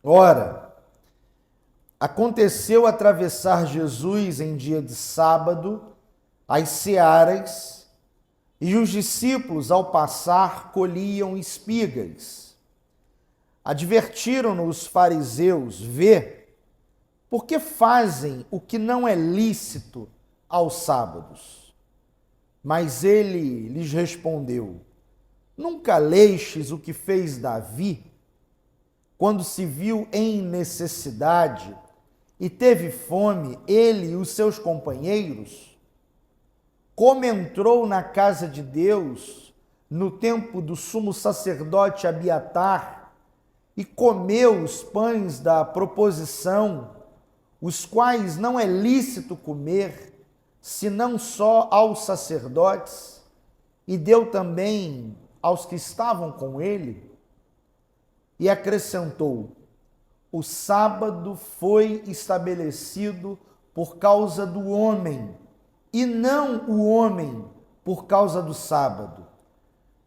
Ora, aconteceu atravessar Jesus em dia de sábado as searas, e os discípulos, ao passar, colhiam espigas. Advertiram-no os fariseus: vê, por que fazem o que não é lícito aos sábados? Mas ele lhes respondeu: nunca lestes o que fez Davi, quando se viu em necessidade e teve fome, ele e os seus companheiros? Como entrou na casa de Deus no tempo do sumo sacerdote Abiatar e comeu os pães da proposição, os quais não é lícito comer, senão só aos sacerdotes, e deu também aos que estavam com ele? E acrescentou: o sábado foi estabelecido por causa do homem, e não o homem por causa do sábado.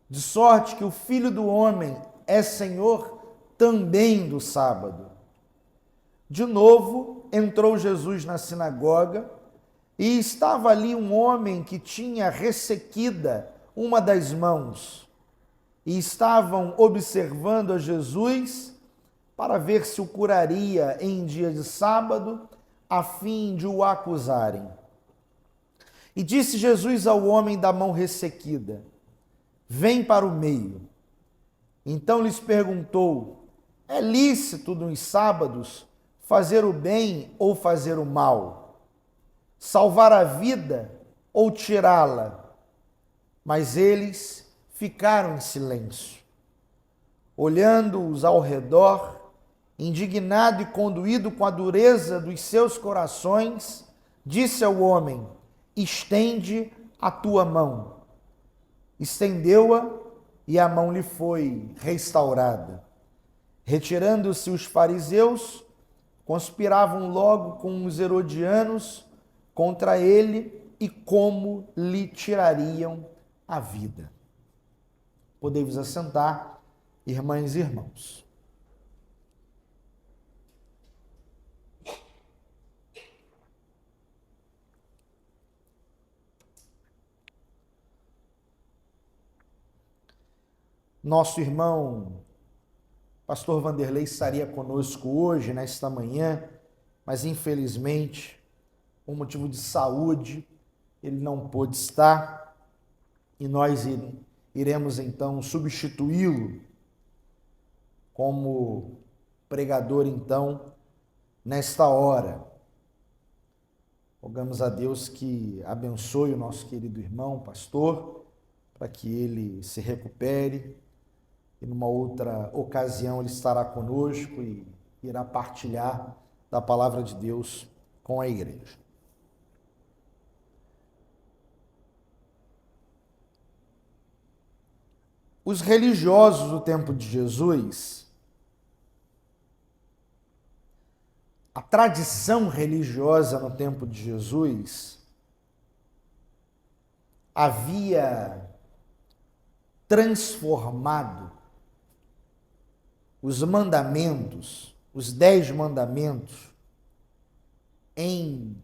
De sorte que o Filho do Homem é Senhor também do sábado. De novo, entrou Jesus na sinagoga, e estava ali um homem que tinha ressequida uma das mãos. E estavam observando a Jesus para ver se o curaria em dia de sábado, a fim de o acusarem. E disse Jesus ao homem da mão ressequida: vem para o meio. Então lhes perguntou: é lícito nos sábados fazer o bem ou fazer o mal? Salvar a vida ou tirá-la? Mas eles ficaram em silêncio. Olhando-os ao redor, indignado e conduído com a dureza dos seus corações, disse ao homem: estende a tua mão. Estendeu-a, e a mão lhe foi restaurada. Retirando-se os fariseus, conspiravam logo com os herodianos contra ele e como lhe tirariam a vida. Podei-vos assentar, irmãs e irmãos. Nosso irmão, pastor Vanderlei, estaria conosco hoje, nesta manhã, mas infelizmente, por motivo de saúde, ele não pôde estar, e nós iremos então substituí-lo como pregador então nesta hora. Rogamos a Deus que abençoe o nosso querido irmão, pastor, para que ele se recupere, e numa outra ocasião ele estará conosco e irá partilhar da palavra de Deus com a igreja. Os religiosos do tempo de Jesus, a tradição religiosa no tempo de Jesus, havia transformado os mandamentos, os 10 mandamentos, em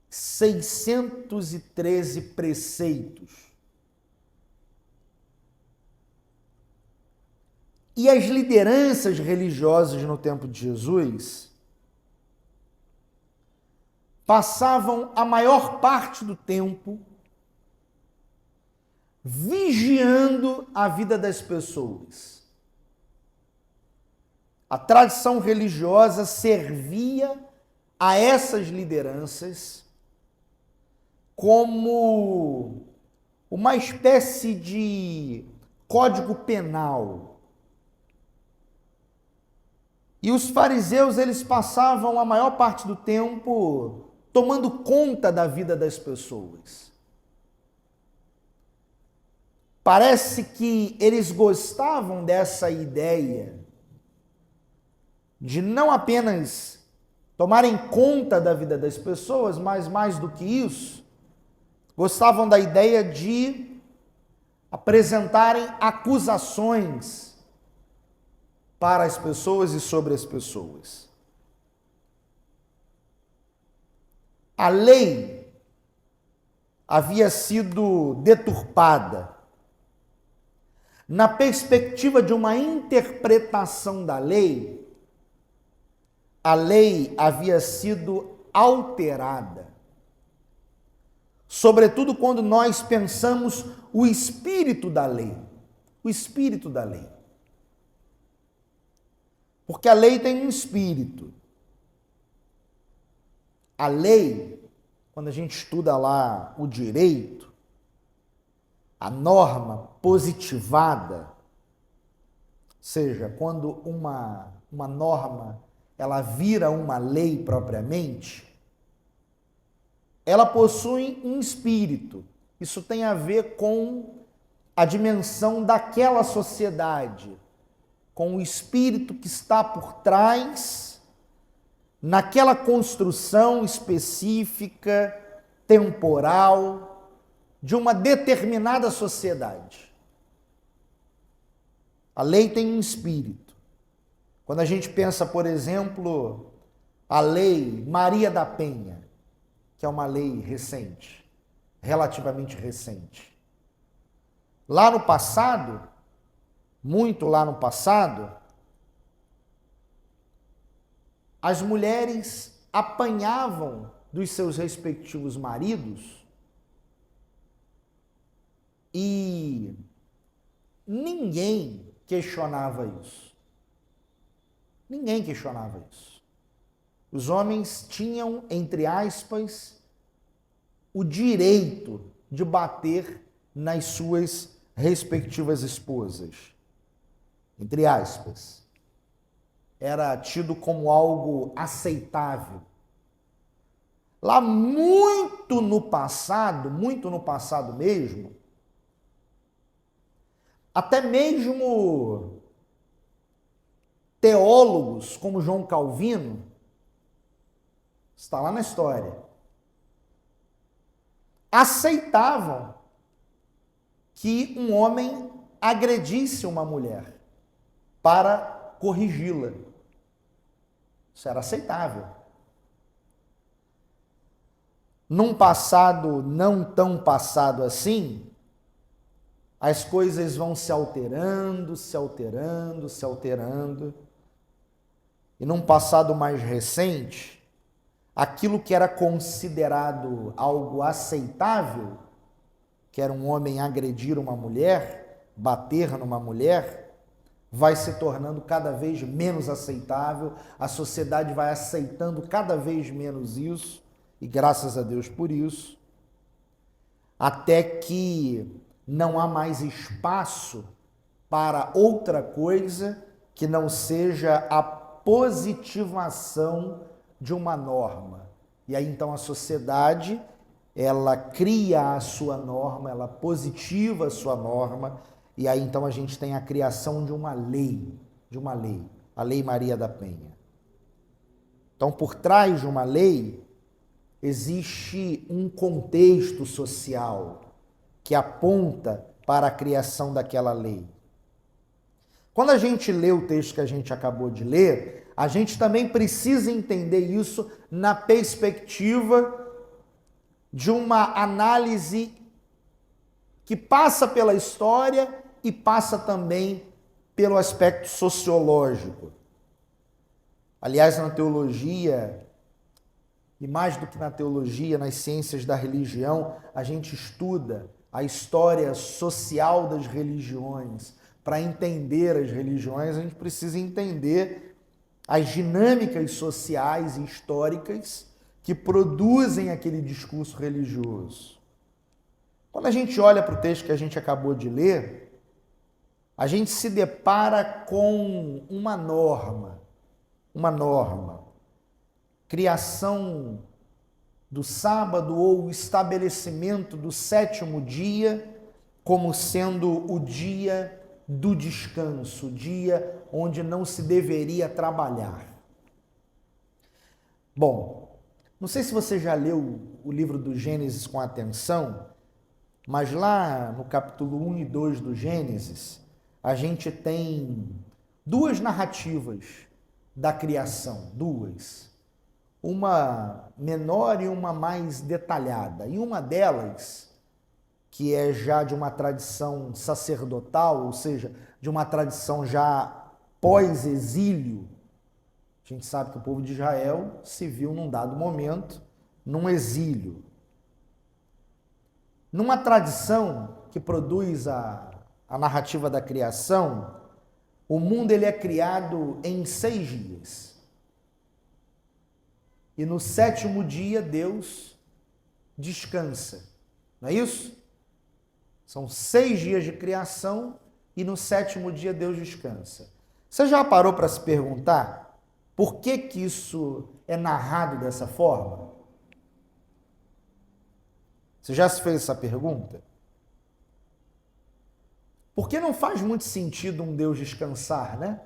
613 preceitos. E as lideranças religiosas no tempo de Jesus passavam a maior parte do tempo vigiando a vida das pessoas. A tradição religiosa servia a essas lideranças como uma espécie de código penal. E os fariseus, eles passavam a maior parte do tempo tomando conta da vida das pessoas. Parece que eles gostavam dessa ideia de não apenas tomarem conta da vida das pessoas, mas mais do que isso, gostavam da ideia de apresentarem acusações para as pessoas e sobre as pessoas. A lei havia sido deturpada. Na perspectiva de uma interpretação da lei, a lei havia sido alterada. Sobretudo quando nós pensamos o espírito da lei. O espírito da lei. Porque a lei tem um espírito. A lei, quando a gente estuda lá o direito, a norma positivada, ou seja, quando uma norma ela vira uma lei propriamente, ela possui um espírito. Isso tem a ver com a dimensão daquela sociedade, com o espírito que está por trás, naquela construção específica, temporal, de uma determinada sociedade. A lei tem um espírito. Quando a gente pensa, por exemplo, a lei Maria da Penha, que é uma lei recente, relativamente recente. Lá no passado, muito lá no passado, as mulheres apanhavam dos seus respectivos maridos e ninguém questionava isso. Ninguém questionava isso. Os homens tinham, entre aspas, o direito de bater nas suas respectivas esposas. Entre aspas. Era tido como algo aceitável. Lá muito no passado mesmo, até mesmo teólogos como João Calvino, está lá na história, aceitavam que um homem agredisse uma mulher para corrigi-la. Isso era aceitável. Num passado não tão passado assim, as coisas vão se alterando, se alterando, se alterando. E num passado mais recente, aquilo que era considerado algo aceitável, que era um homem agredir uma mulher, bater numa mulher, vai se tornando cada vez menos aceitável, a sociedade vai aceitando cada vez menos isso, e graças a Deus por isso, até que não há mais espaço para outra coisa que não seja a positivação de uma norma. E aí então a sociedade, ela cria a sua norma, ela positiva a sua norma, e aí então a gente tem a criação de uma lei, a Lei Maria da Penha. Então, por trás de uma lei, existe um contexto social que aponta para a criação daquela lei. Quando a gente lê o texto que a gente acabou de ler, a gente também precisa entender isso na perspectiva de uma análise que passa pela história e passa também pelo aspecto sociológico. Aliás, na teologia, e mais do que na teologia, nas ciências da religião, a gente estuda a história social das religiões. Para entender as religiões, a gente precisa entender as dinâmicas sociais e históricas que produzem aquele discurso religioso. Quando a gente olha para o texto que a gente acabou de ler, a gente se depara com uma norma, criação do sábado ou o estabelecimento do sétimo dia como sendo o dia do descanso, o dia onde não se deveria trabalhar. Bom, não sei se você já leu o livro do Gênesis com atenção, mas lá no capítulo 1 e 2 do Gênesis, a gente tem duas narrativas da criação, duas. Uma menor e uma mais detalhada. E uma delas, que é já de uma tradição sacerdotal, ou seja, de uma tradição já pós-exílio. A gente sabe que o povo de Israel se viu num dado momento num exílio. Numa tradição que produz a narrativa da criação, o mundo ele é criado em 6 dias. E no 7º dia Deus descansa. Não é isso? São 6 dias de criação e no 7º dia Deus descansa. Você já parou para se perguntar por que isso é narrado dessa forma? Você já se fez essa pergunta? Porque não faz muito sentido um Deus descansar, né?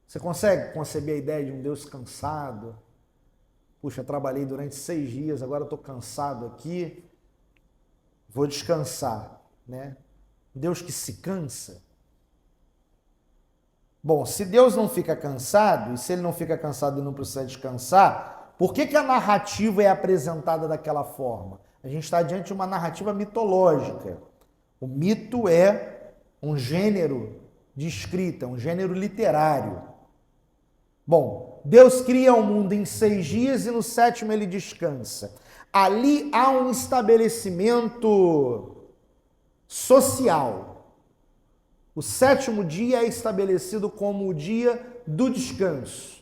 Você consegue conceber a ideia de um Deus cansado? Puxa, trabalhei durante 6 dias, agora estou cansado aqui, vou descansar, né? Deus que se cansa. Bom, se Deus não fica cansado, e se ele não fica cansado e não precisa descansar, por que a narrativa é apresentada daquela forma? A gente está diante de uma narrativa mitológica. O mito é um gênero de escrita, um gênero literário. Bom, Deus cria o mundo em 6 dias e no 7º ele descansa. Ali há um estabelecimento social. O 7º dia é estabelecido como o dia do descanso.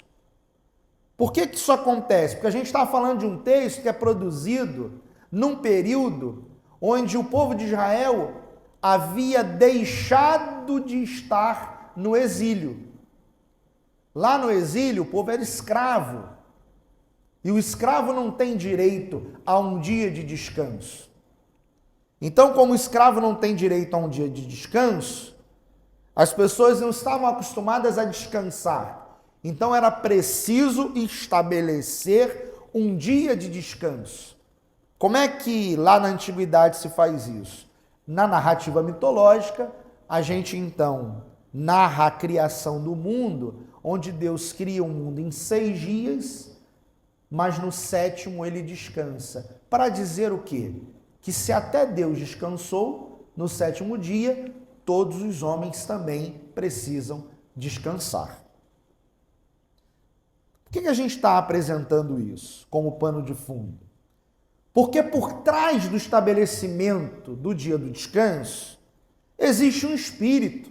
Por que isso acontece? Porque a gente está falando de um texto que é produzido num período onde o povo de Israel havia deixado de estar no exílio. Lá no exílio, o povo era escravo. E o escravo não tem direito a um dia de descanso. Então, como o escravo não tem direito a um dia de descanso, as pessoas não estavam acostumadas a descansar. Então, era preciso estabelecer um dia de descanso. Como é que lá na antiguidade se faz isso? Na narrativa mitológica, a gente então narra a criação do mundo, onde Deus cria o mundo em 6 dias, mas no 7º ele descansa. Para dizer o quê? Que se até Deus descansou, no 7º dia, todos os homens também precisam descansar. Por que a gente está apresentando isso como pano de fundo? Porque por trás do estabelecimento do dia do descanso, existe um espírito,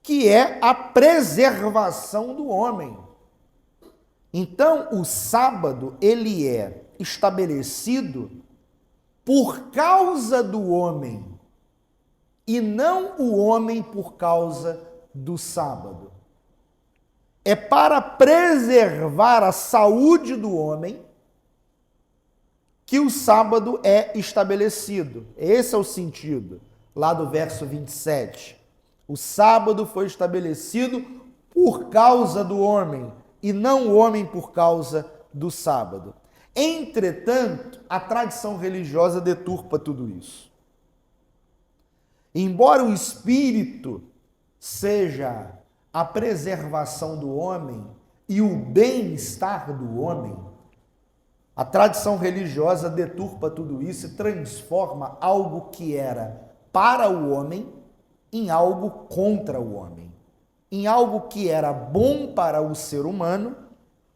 que é a preservação do homem. Então, o sábado, ele é estabelecido por causa do homem, e não o homem por causa do sábado. É para preservar a saúde do homem que o sábado é estabelecido. Esse é o sentido, lá do verso 27. O sábado foi estabelecido por causa do homem, e não o homem por causa do sábado. Entretanto, a tradição religiosa deturpa tudo isso. Embora o espírito seja a preservação do homem e o bem-estar do homem, a tradição religiosa deturpa tudo isso e transforma algo que era para o homem em algo contra o homem, em algo que era bom para o ser humano,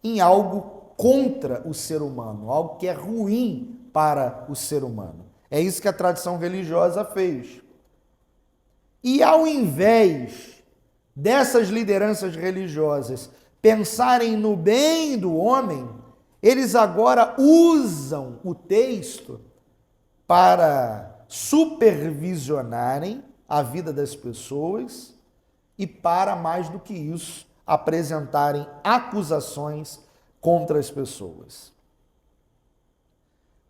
em algo contra o ser humano, algo que é ruim para o ser humano. É isso que a tradição religiosa fez. E ao invés dessas lideranças religiosas pensarem no bem do homem, eles agora usam o texto para supervisionarem a vida das pessoas e, para mais do que isso, apresentarem acusações contra as pessoas.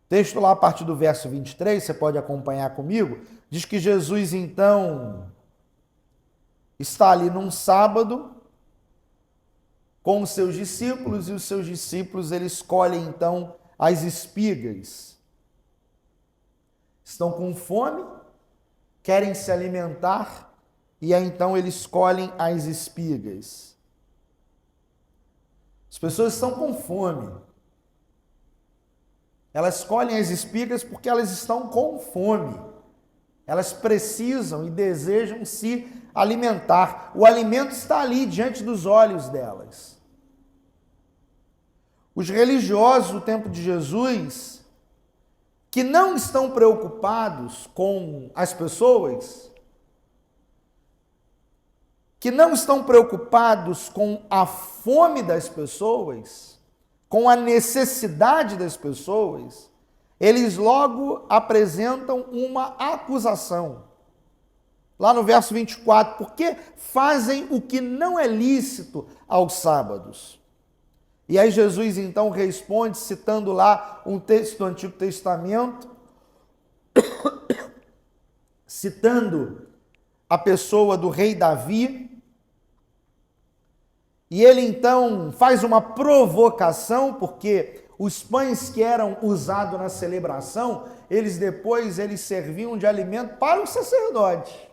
O texto lá a partir do verso 23, você pode acompanhar comigo, diz que Jesus então está ali num sábado com os seus discípulos, e os seus discípulos eles colhem então as espigas. Estão com fome, querem se alimentar, e aí então eles colhem as espigas. As pessoas estão com fome. Elas colhem as espigas porque elas estão com fome. Elas precisam e desejam se alimentar. O alimento está ali diante dos olhos delas. Os religiosos do tempo de Jesus, que não estão preocupados com as pessoas, que não estão preocupados com a fome das pessoas, com a necessidade das pessoas, eles logo apresentam uma acusação. Lá no verso 24, porque fazem o que não é lícito aos sábados. E aí Jesus então responde, citando lá um texto do Antigo Testamento, citando a pessoa do rei Davi, e ele então faz uma provocação, porque os pães que eram usados na celebração, eles serviam de alimento para o sacerdote.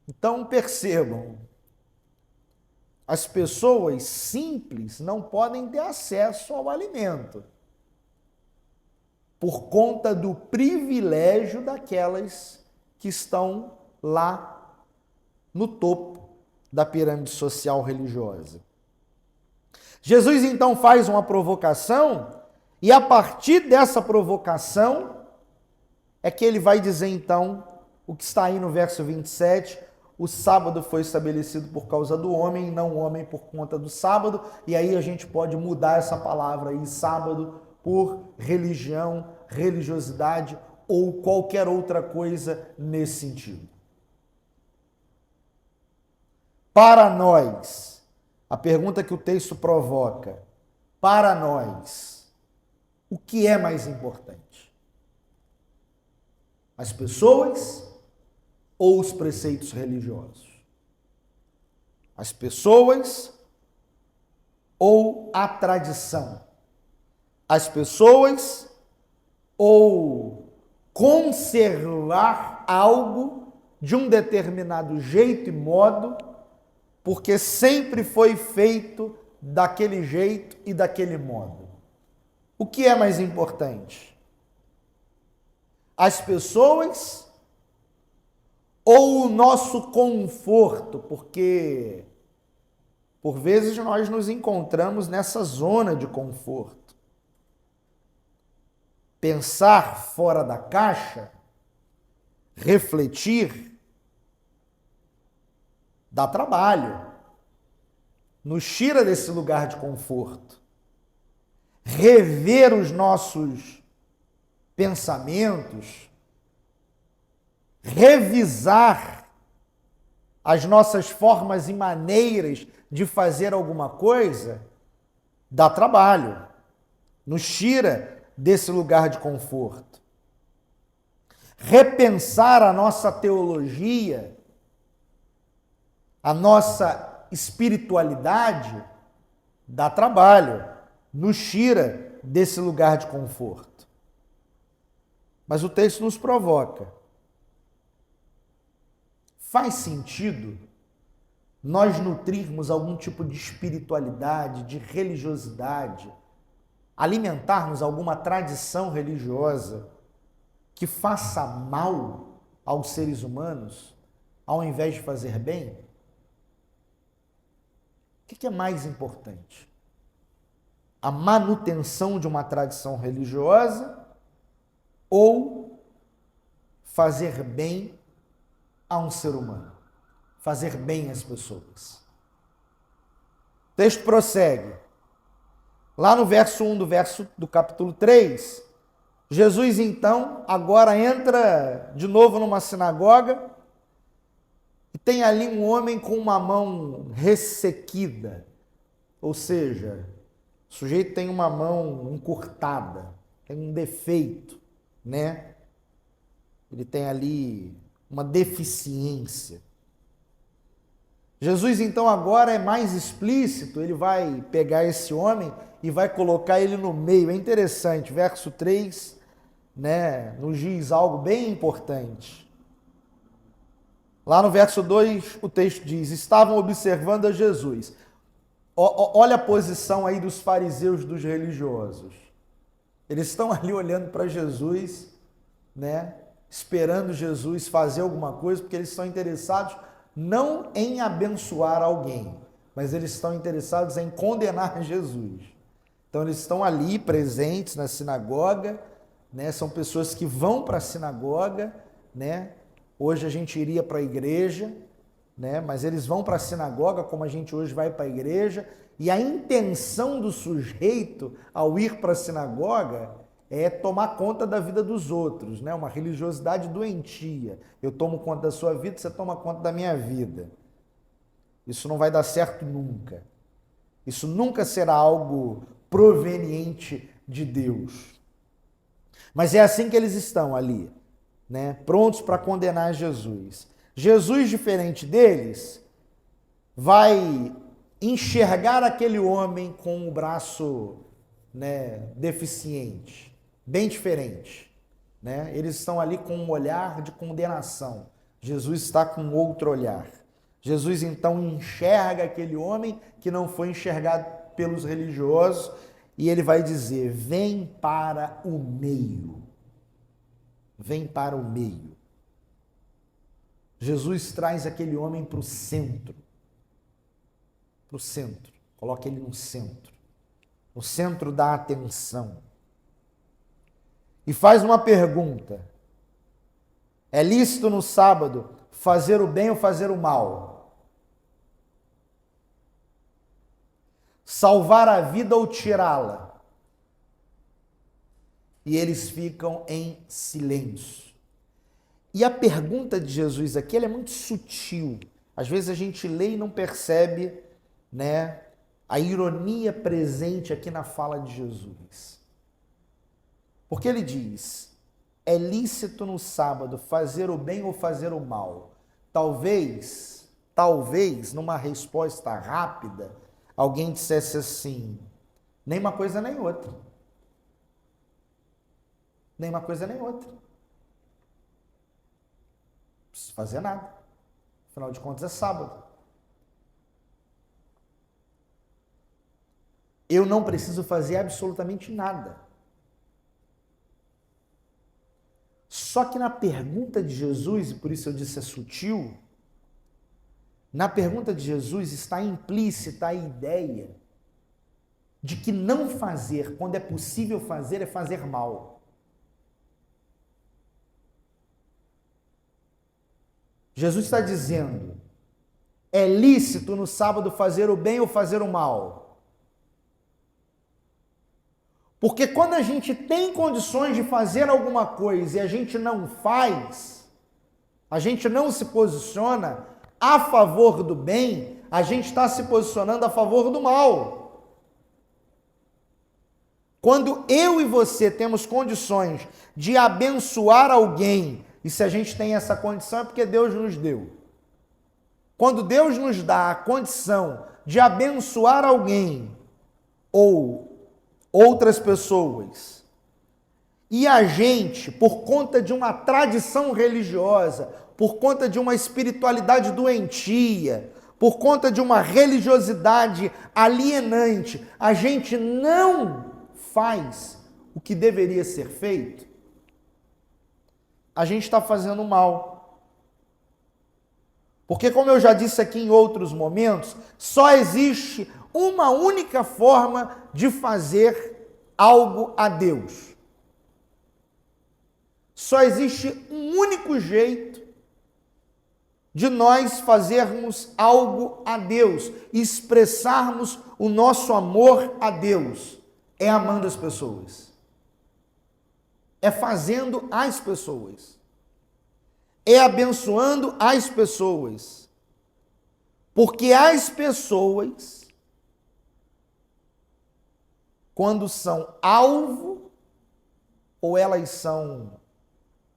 Então percebam, as pessoas simples não podem ter acesso ao alimento, por conta do privilégio daquelas que estão lá no topo da pirâmide social religiosa. Jesus então faz uma provocação, e a partir dessa provocação é que ele vai dizer então o que está aí no verso 27, o sábado foi estabelecido por causa do homem, e não o homem por conta do sábado, e aí a gente pode mudar essa palavra aí, sábado, por religião, religiosidade ou qualquer outra coisa nesse sentido. Para nós, a pergunta que o texto provoca, para nós, o que é mais importante? As pessoas ou os preceitos religiosos? As pessoas ou a tradição? As pessoas ou conservar algo de um determinado jeito e modo, porque sempre foi feito daquele jeito e daquele modo? O que é mais importante? As pessoas ou o nosso conforto? Porque, por vezes, nós nos encontramos nessa zona de conforto. Pensar fora da caixa, refletir, dá trabalho, nos tira desse lugar de conforto. Rever os nossos pensamentos, revisar as nossas formas e maneiras de fazer alguma coisa, dá trabalho, nos tira desse lugar de conforto. Repensar a nossa teologia, a nossa espiritualidade, dá trabalho, nos tira desse lugar de conforto. Mas o texto nos provoca. Faz sentido nós nutrirmos algum tipo de espiritualidade, de religiosidade, alimentarmos alguma tradição religiosa que faça mal aos seres humanos, ao invés de fazer bem? O que é mais importante? A manutenção de uma tradição religiosa ou fazer bem a um ser humano? Fazer bem às pessoas. O texto prossegue. Lá no verso 1 do capítulo 3, Jesus então agora entra de novo numa sinagoga e tem ali um homem com uma mão ressequida, ou seja, o sujeito tem uma mão encurtada, tem um defeito, né? Ele tem ali uma deficiência. Jesus então agora é mais explícito, ele vai pegar esse homem e vai colocar ele no meio. É interessante, verso 3 né, nos diz algo bem importante. Lá no verso 2, o texto diz: estavam observando a Jesus. Olha a posição aí dos fariseus, dos religiosos. Eles estão ali olhando para Jesus, né, esperando Jesus fazer alguma coisa, porque eles estão interessados não em abençoar alguém, mas eles estão interessados em condenar Jesus. Então eles estão ali presentes na sinagoga, né? São pessoas que vão para a sinagoga, né? Hoje a gente iria para a igreja, né? Mas eles vão para a sinagoga como a gente hoje vai para a igreja, e a intenção do sujeito ao ir para a sinagoga é tomar conta da vida dos outros, né? Uma religiosidade doentia. Eu tomo conta da sua vida, você toma conta da minha vida. Isso não vai dar certo nunca. Isso nunca será algo proveniente de Deus. Mas é assim que eles estão ali, né? Prontos para condenar Jesus. Jesus, diferente deles, vai enxergar aquele homem com o braço, né, deficiente, bem diferente, né? Eles estão ali com um olhar de condenação. Jesus está com outro olhar. Jesus então enxerga aquele homem que não foi enxergado pelos religiosos e ele vai dizer: vem para o meio. Vem para o meio. Jesus traz aquele homem para o centro. Para o centro. Coloca ele no centro. No centro da atenção. E faz uma pergunta: é lícito no sábado fazer o bem ou fazer o mal? Salvar a vida ou tirá-la? E eles ficam em silêncio. E a pergunta de Jesus aqui, ela é muito sutil. Às vezes a gente lê e não percebe, né, a ironia presente aqui na fala de Jesus. Porque ele diz: é lícito no sábado fazer o bem ou fazer o mal? Talvez, numa resposta rápida, alguém dissesse assim: nem uma coisa nem outra. Nem uma coisa nem outra. Não precisa fazer nada. Afinal de contas é sábado. Eu não preciso fazer absolutamente nada. Só que na pergunta de Jesus, e por isso eu disse é sutil, na pergunta de Jesus está implícita a ideia de que não fazer, quando é possível fazer, é fazer mal. Jesus está dizendo: é lícito no sábado fazer o bem ou fazer o mal? Porque quando a gente tem condições de fazer alguma coisa e a gente não faz, a gente não se posiciona a favor do bem, a gente está se posicionando a favor do mal. Quando eu e você temos condições de abençoar alguém, e se a gente tem essa condição é porque Deus nos deu. Quando Deus nos dá a condição de abençoar alguém ou outras pessoas, e a gente, por conta de uma tradição religiosa, por conta de uma espiritualidade doentia, por conta de uma religiosidade alienante, a gente não faz o que deveria ser feito, a gente está fazendo mal. Porque, como eu já disse aqui em outros momentos, só existe uma única forma de fazer algo a Deus. Só existe um único jeito de nós fazermos algo a Deus, expressarmos o nosso amor a Deus. É amando as pessoas. É fazendo as pessoas. É abençoando as pessoas. Porque as pessoas, quando são alvo, ou elas são,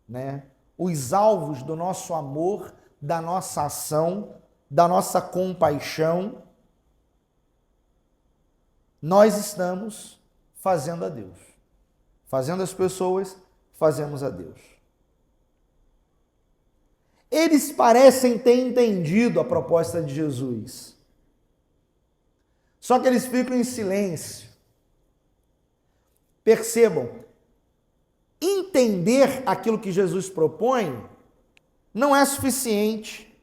né, os alvos do nosso amor, da nossa ação, da nossa compaixão, nós estamos fazendo a Deus. Fazendo as pessoas fazemos a Deus. Eles parecem ter entendido a proposta de Jesus. Só que eles ficam em silêncio. Percebam, entender aquilo que Jesus propõe não é suficiente.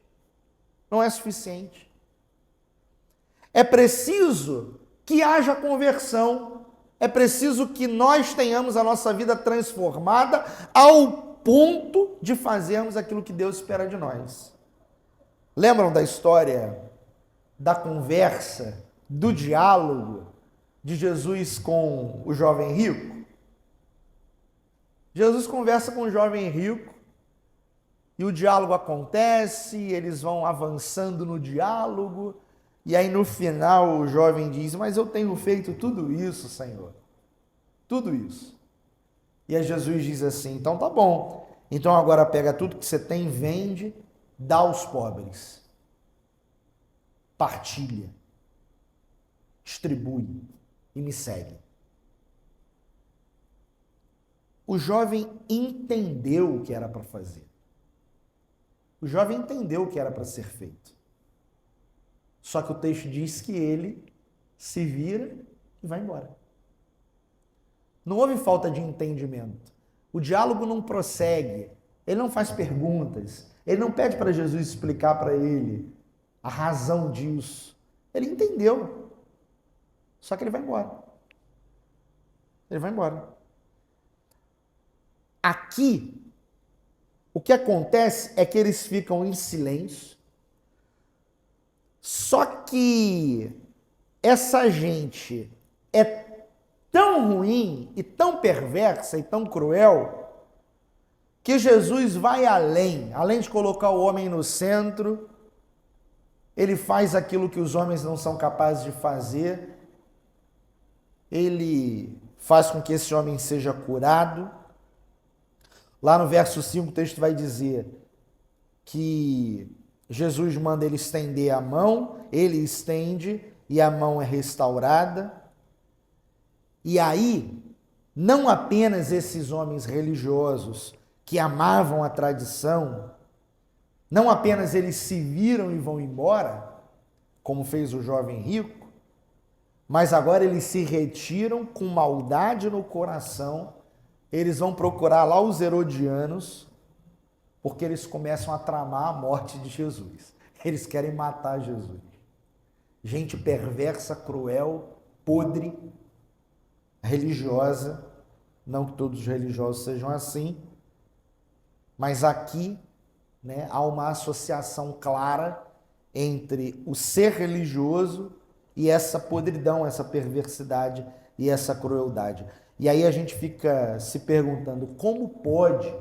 Não é suficiente. É preciso que haja conversão. É preciso que nós tenhamos a nossa vida transformada ao ponto de fazermos aquilo que Deus espera de nós. Lembram da história da conversa, do diálogo de Jesus com o jovem rico? Jesus conversa com o jovem rico e o diálogo acontece, eles vão avançando no diálogo e aí no final o jovem diz: mas eu tenho feito tudo isso, Senhor, tudo isso. E aí Jesus diz assim: então tá bom, então agora pega tudo que você tem, vende, dá aos pobres, partilha, distribui e me segue. O jovem entendeu o que era para fazer. O jovem entendeu o que era para ser feito. Só que o texto diz que ele se vira e vai embora. Não houve falta de entendimento. O diálogo não prossegue. Ele não faz perguntas. Ele não pede para Jesus explicar para ele a razão disso. Ele entendeu. Só que ele vai embora. Ele vai embora. Aqui, o que acontece é que eles ficam em silêncio. Só que essa gente é tão ruim e tão perversa e tão cruel que Jesus vai além de colocar o homem no centro, ele faz aquilo que os homens não são capazes de fazer, ele faz com que esse homem seja curado. Lá no verso 5 o texto vai dizer que Jesus manda ele estender a mão, ele estende e a mão é restaurada. E aí, não apenas esses homens religiosos que amavam a tradição, não apenas eles se viram e vão embora, como fez o jovem rico, mas agora eles se retiram com maldade no coração, eles vão procurar lá os herodianos, porque eles começam a tramar a morte de Jesus. Eles querem matar Jesus. Gente perversa, cruel, podre, religiosa, não que todos os religiosos sejam assim, mas aqui, né, há uma associação clara entre o ser religioso e essa podridão, essa perversidade e essa crueldade. E aí a gente fica se perguntando como pode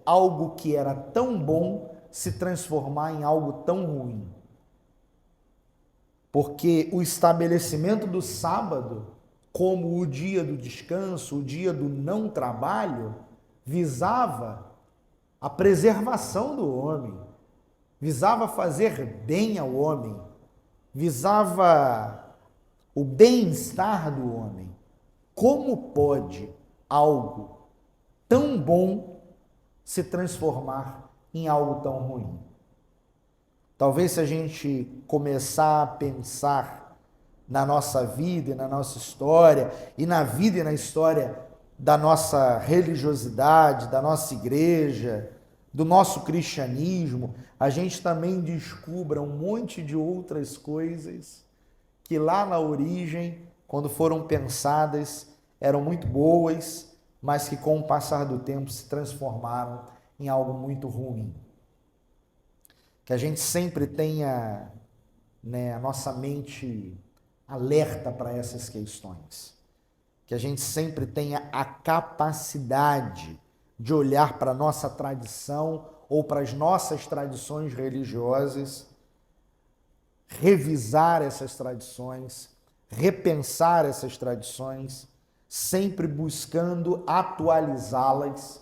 algo que era tão bom se transformar em algo tão ruim? Porque o estabelecimento do sábado como o dia do descanso, o dia do não trabalho, visava a preservação do homem, visava fazer bem ao homem, visava o bem-estar do homem. Como pode algo tão bom se transformar em algo tão ruim? Talvez se a gente começar a pensar na nossa vida e na nossa história, e na vida e na história da nossa religiosidade, da nossa igreja, do nosso cristianismo, a gente também descubra um monte de outras coisas que lá na origem, quando foram pensadas, eram muito boas, mas que com o passar do tempo se transformaram em algo muito ruim. Que a gente sempre tenha, né, a nossa mente alerta para essas questões. Que a gente sempre tenha a capacidade de olhar para a nossa tradição ou para as nossas tradições religiosas, revisar essas tradições, repensar essas tradições, sempre buscando atualizá-las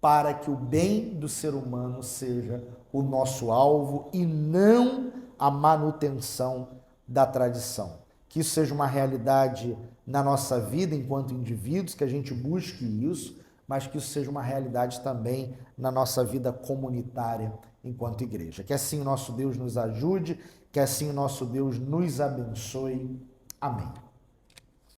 para que o bem do ser humano seja o nosso alvo e não a manutenção da tradição. Que isso seja uma realidade na nossa vida enquanto indivíduos, que a gente busque isso, mas que isso seja uma realidade também na nossa vida comunitária enquanto igreja. Que assim o nosso Deus nos ajude, que assim o nosso Deus nos abençoe. Amém.